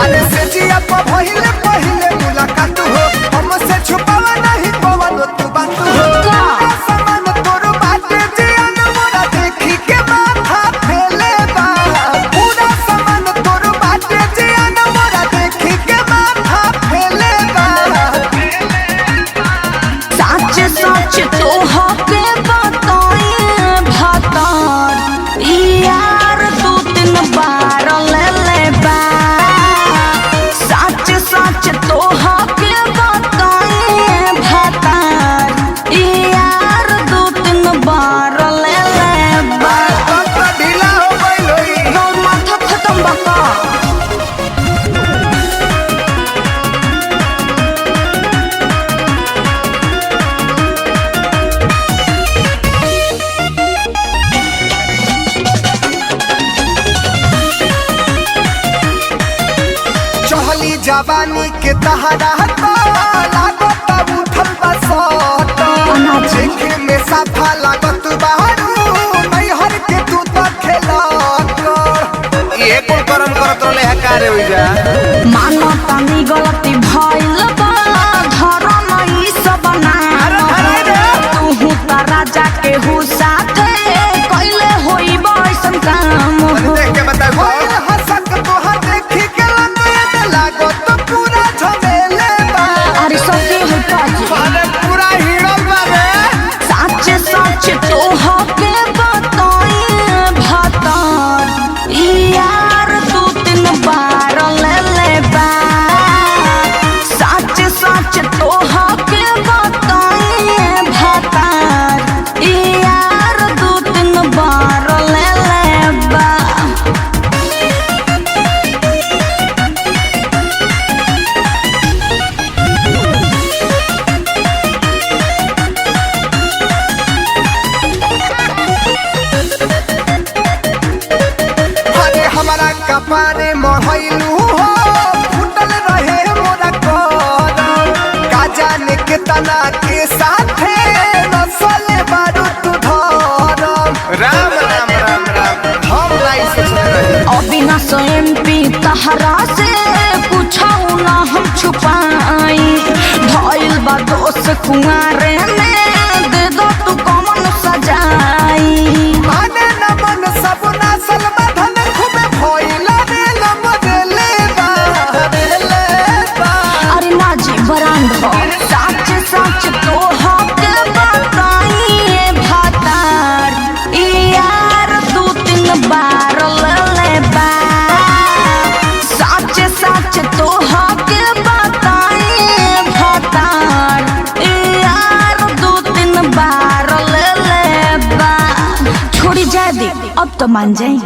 अरे से जिया पहिले पहिले मुलाकात हो, हमसे छुपावा नहीं पवन तू बात हो। सामान तोर बाटे जियन मोरा देखी के माथा फेले बा, पूरा सामान तोर बाटे जियन मोरा देखी के माथा फेले बा। सच सच तोहके बताई भतार यार 2-3 बार ले ले बा। सच सच तोहके बताई भतार यार 2-3 बार ले ले बा। ढीला हो गइल होई, और माथा खत्म बका। चहली जवानी के तहरा तो लागत उठल बसत, देखे में साफा लागत बारू नैहर के तू तो खेलत। ये कुल करम करत रहले है कारे हो जा। मानो तनी गलती भइल बा, धरम ई सब ना तू त राजा के हु साथे कइले होई बैसन काम हो। देख के बता कोई हसक तोहर देखी के लगे लागत पूरा झमेले बा। अरे सती हो काजी अरे पूरा हीरो बा रे। सच सच तोहके बताई भतार यार 2-3 बार ले ले बा। सच सच तोहके बताई भतार यार 2-3 बार ले ले बा। अरे हमारा कपारे महलू हो, फुटल रहे मोरा करम। का जाने के तना के साथे नसले बारू तू धरम। राम राम राम राम हम लाई सोच रहे। अविनाश MP तहरा से पूछाऊ ना हम छुपाई, भइल बा दोस्त कुंवारे में दे दो तू कमन सजाई। माने न मन सब नासल बधन खूबे भइला रे लमदले बा रे बा। अरे नाजी बरांड हो सच सच तोहके बताई भतार यार 2-3 बार ले ले बा। सच सच तोहके बताई भतार यार 2-3 बार ले ले बा। छोड़ी जा दे अब तो मान जाए।